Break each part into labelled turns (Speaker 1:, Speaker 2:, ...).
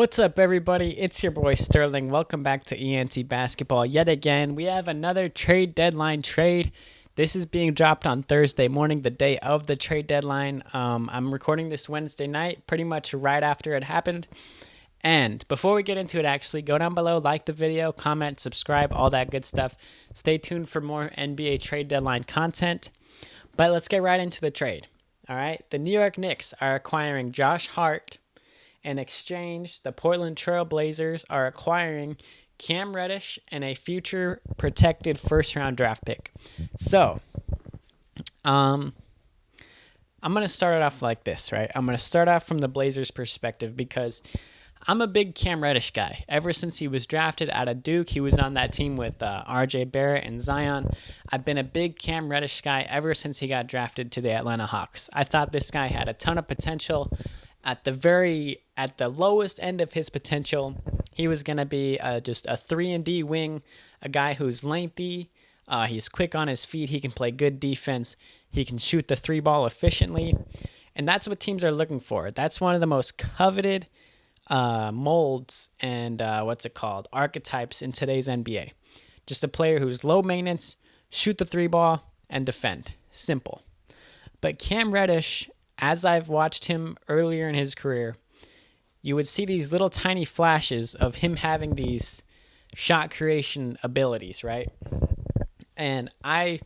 Speaker 1: What's up, everybody? It's your boy Sterling. Welcome back to ENT Basketball. Yet again, we have another trade deadline trade. This is being dropped on Thursday morning, the day of the trade deadline. I'm recording this Wednesday night, pretty much right after it happened. And before we get into it, actually, go down below, like the video, comment, subscribe, all that good stuff. Stay tuned for more NBA trade deadline content. But let's get right into the trade. All right, the New York Knicks are acquiring Josh Hart. In exchange, the Portland Trail Blazers are acquiring Cam Reddish and a future protected first-round draft pick. So, I'm going to start it off like this, right? I'm going to start off from the Blazers' perspective because I'm a big Cam Reddish guy. Ever since he was drafted out of Duke, he was on that team with RJ Barrett and Zion. I've been a big Cam Reddish guy ever since he got drafted to the Atlanta Hawks. I thought this guy had a ton of potential. At the lowest end of his potential, he was going to be just a 3-and-D wing, a guy who's lengthy, he's quick on his feet, he can play good defense, he can shoot the three ball efficiently, and that's what teams are looking for. That's one of the most coveted molds and archetypes in today's NBA. Just a player who's low maintenance, shoot the three ball, and defend. Simple. But Cam Reddish, as I've watched him earlier in his career, you would see these little tiny flashes of him having these shot creation abilities, right? And I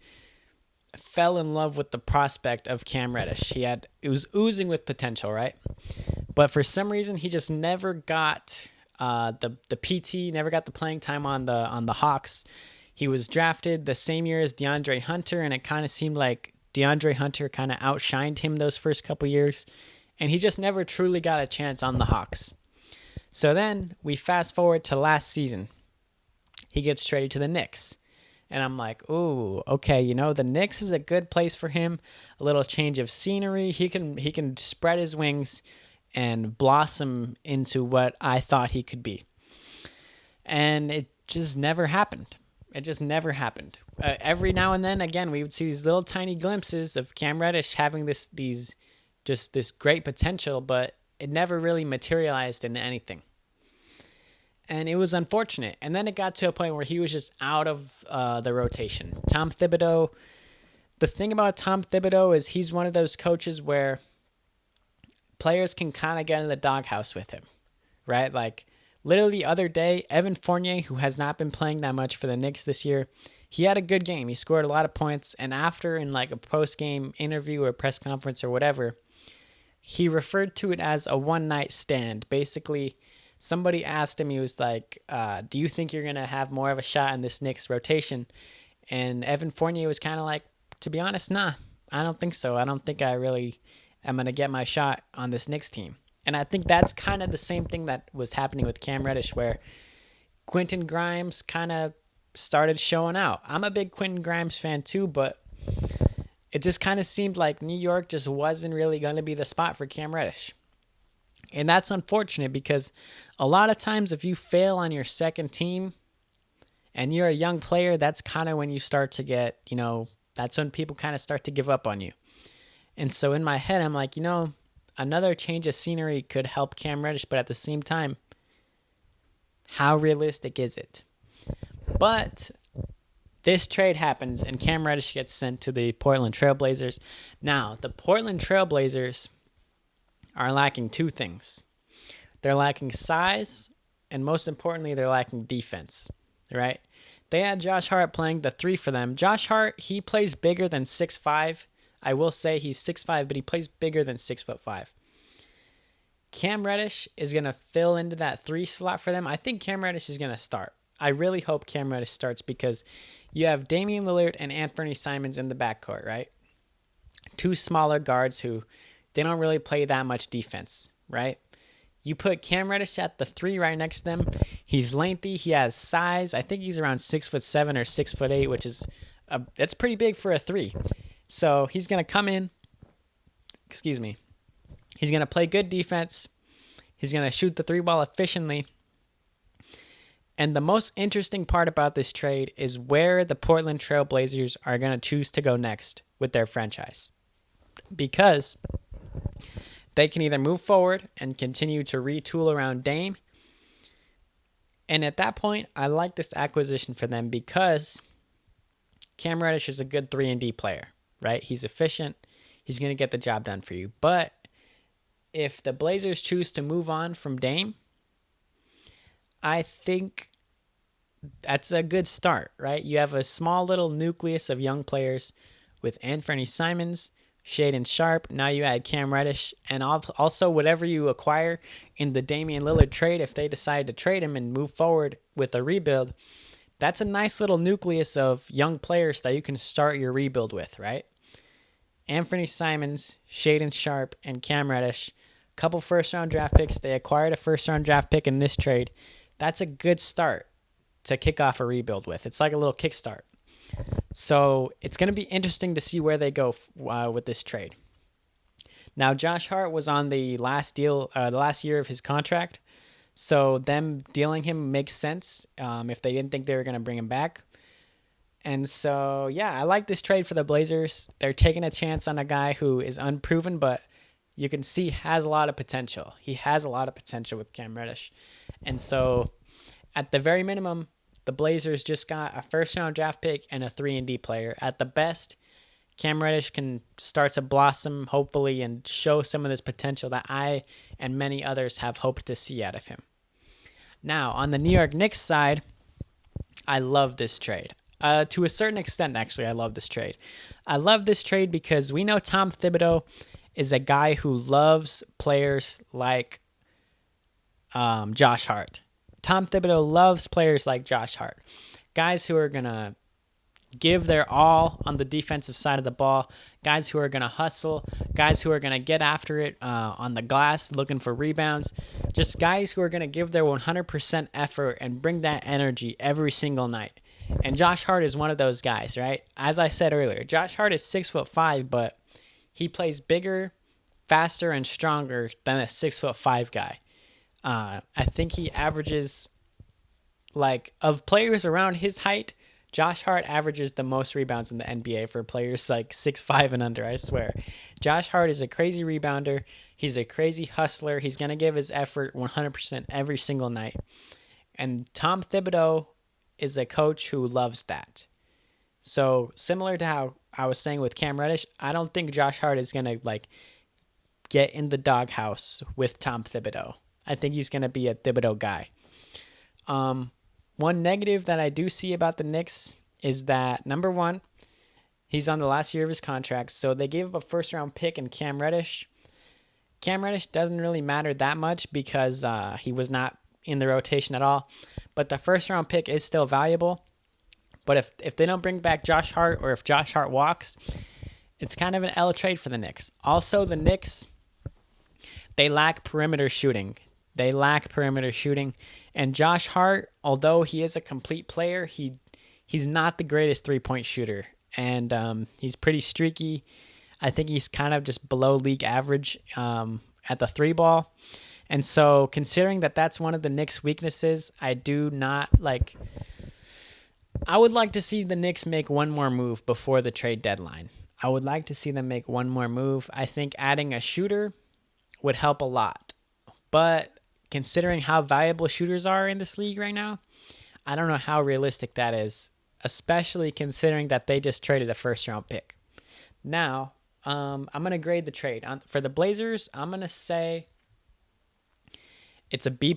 Speaker 1: fell in love with the prospect of Cam Reddish. It was oozing with potential, right? But for some reason, he just never got the PT, never got the playing time on the Hawks. He was drafted the same year as DeAndre Hunter, and it kind of seemed like DeAndre Hunter kind of outshined him those first couple years, and he just never truly got a chance on the Hawks. So then we fast forward to last season. He gets traded to the Knicks, and I'm like, ooh, okay, the Knicks is a good place for him. A little change of scenery. He can spread his wings and blossom into what I thought he could be. And it just never happened. It just never happened. Every now and then, again, we would see these little tiny glimpses of Cam Reddish having this great potential, but it never really materialized into anything. And it was unfortunate. And then it got to a point where he was just out of the rotation. Tom Thibodeau, the thing about Tom Thibodeau is he's one of those coaches where players can kind of get in the doghouse with him, right? Like, literally the other day, Evan Fournier, who has not been playing that much for the Knicks this year, he had a good game. He scored a lot of points, and after, in like a post-game interview or press conference or whatever, he referred to it as a one-night stand. Basically, somebody asked him, he was like, do you think you're going to have more of a shot in this Knicks rotation? And Evan Fournier was kind of like, to be honest, nah, I don't think so. I don't think I really am going to get my shot on this Knicks team. And I think that's kind of the same thing that was happening with Cam Reddish, where Quentin Grimes kind of started showing out. I'm a big Quentin Grimes fan too, but it just kind of seemed like New York just wasn't really going to be the spot for Cam Reddish. And that's unfortunate because a lot of times if you fail on your second team and you're a young player, that's kind of when you start to get, that's when people kind of start to give up on you. And so in my head, I'm like, another change of scenery could help Cam Reddish, but at the same time, how realistic is it? But this trade happens, and Cam Reddish gets sent to the Portland Trail Blazers. Now, the Portland Trail Blazers are lacking two things. They're lacking size, and most importantly, they're lacking defense, right? They had Josh Hart playing the three for them. Josh Hart, he plays bigger than 6'5". I will say he's 6'5", but he plays bigger than 6'5". Cam Reddish is going to fill into that three slot for them. I think Cam Reddish is going to start. I really hope Cam Reddish starts because you have Damian Lillard and Anthony Simons in the backcourt, right? Two smaller guards who they don't really play that much defense, right? You put Cam Reddish at the three right next to them. He's lengthy. He has size. I think he's around 6'7" or 6'8", which is that's pretty big for a three. So he's going to come in, he's going to play good defense, he's going to shoot the three ball efficiently, and the most interesting part about this trade is where the Portland Trail Blazers are going to choose to go next with their franchise. Because they can either move forward and continue to retool around Dame, And at that point, I like this acquisition for them because Cam Reddish is a good 3-and-D player, right? He's efficient. He's going to get the job done for you. But if the Blazers choose to move on from Dame, I think that's a good start, right? You have a small little nucleus of young players with Anthony Simons, Shaedon Sharpe. Now you add Cam Reddish, and also whatever you acquire in the Damian Lillard trade, if they decide to trade him and move forward with a rebuild, that's a nice little nucleus of young players that you can start your rebuild with, right? Anthony Simons, Shaedon Sharpe, and Cam Reddish. Couple first-round draft picks. They acquired a first-round draft pick in this trade. That's a good start to kick off a rebuild with. It's like a little kickstart. So it's going to be interesting to see where they go with this trade. Now, Josh Hart was on the last deal, the last year of his contract. So them dealing him makes sense if they didn't think they were going to bring him back. And so, yeah, I like this trade for the Blazers. They're taking a chance on a guy who is unproven, but you can see has a lot of potential. He has a lot of potential with Cam Reddish. And so, at the very minimum, the Blazers just got a first-round draft pick and a 3-and-D player. At the best, Cam Reddish can start to blossom, hopefully, and show some of this potential that I and many others have hoped to see out of him. Now, on the New York Knicks side, I love this trade. To a certain extent, actually, I love this trade. I love this trade because we know Tom Thibodeau is a guy who loves players like Josh Hart. Tom Thibodeau loves players like Josh Hart. Guys who are going to give their all on the defensive side of the ball. Guys who are going to hustle. Guys who are going to get after it on the glass looking for rebounds. Just guys who are going to give their 100% effort and bring that energy every single night. And Josh Hart is one of those guys, right? As I said earlier, Josh Hart is 6'5", but he plays bigger, faster, and stronger than a 6'5" guy. I think he averages, like, of players around his height, Josh Hart averages the most rebounds in the NBA for players like 6'5" and under, I swear. Josh Hart is a crazy rebounder. He's a crazy hustler. He's going to give his effort 100% every single night. And Tom Thibodeau is a coach who loves that. So similar to how I was saying with Cam Reddish, I don't think Josh Hart is going to like get in the doghouse with Tom Thibodeau. I think he's going to be a Thibodeau guy. One negative that I do see about the Knicks is that, number one, he's on the last year of his contract, so they gave up a first-round pick in Cam Reddish. Cam Reddish doesn't really matter that much because he was not in the rotation at all, but the first-round pick is still valuable. But if they don't bring back Josh Hart, or if Josh Hart walks, it's kind of an L trade for the Knicks. Also, the Knicks, they lack perimeter shooting. And Josh Hart, although he is a complete player, he's not the greatest three-point shooter. And he's pretty streaky. I think he's kind of just below league average at the three ball. And so considering that that's one of the Knicks' weaknesses, I would like to see the Knicks make one more move before the trade deadline. I would like to see them make one more move. I think adding a shooter would help a lot. But considering how valuable shooters are in this league right now, I don't know how realistic that is, especially considering that they just traded a first-round pick. Now, I'm going to grade the trade. For the Blazers, I'm going to say it's a B+.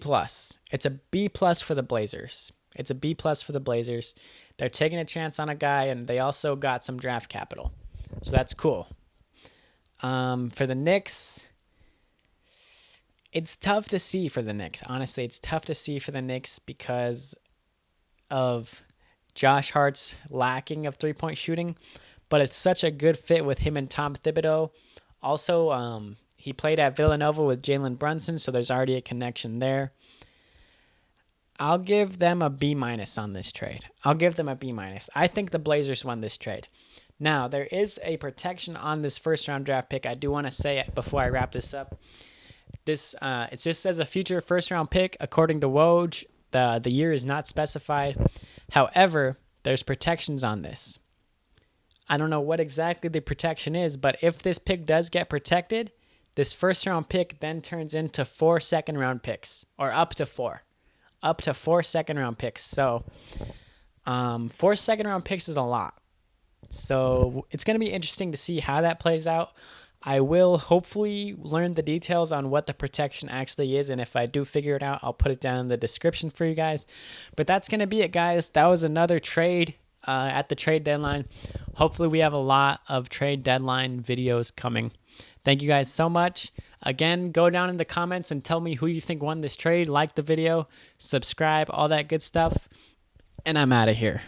Speaker 1: It's a B+ for the Blazers. They're taking a chance on a guy, and they also got some draft capital. So that's cool. For the Knicks, it's tough to see for the Knicks. Honestly, it's tough to see for the Knicks because of Josh Hart's lacking of three-point shooting, but it's such a good fit with him and Tom Thibodeau. Also, he played at Villanova with Jalen Brunson, so there's already a connection there. I'll give them a B- on this trade. I think the Blazers won this trade. Now, there is a protection on this first-round draft pick. I do want to say it before I wrap this up. It just says a future first-round pick. According to Woj, the year is not specified. However, there's protections on this. I don't know what exactly the protection is, but if this pick does get protected, this first-round pick then turns into 4 second-round picks, or up to 4. up to 4 second-round picks. So 4 second-round picks is a lot. So it's going to be interesting to see how that plays out. I will hopefully learn the details on what the protection actually is, and if I do figure it out, I'll put it down in the description for you guys. But that's going to be it, guys. That was another trade at the trade deadline. Hopefully we have a lot of trade deadline videos coming. Thank you guys so much. Again, go down in the comments and tell me who you think won this trade. Like the video, subscribe, all that good stuff. And I'm out of here.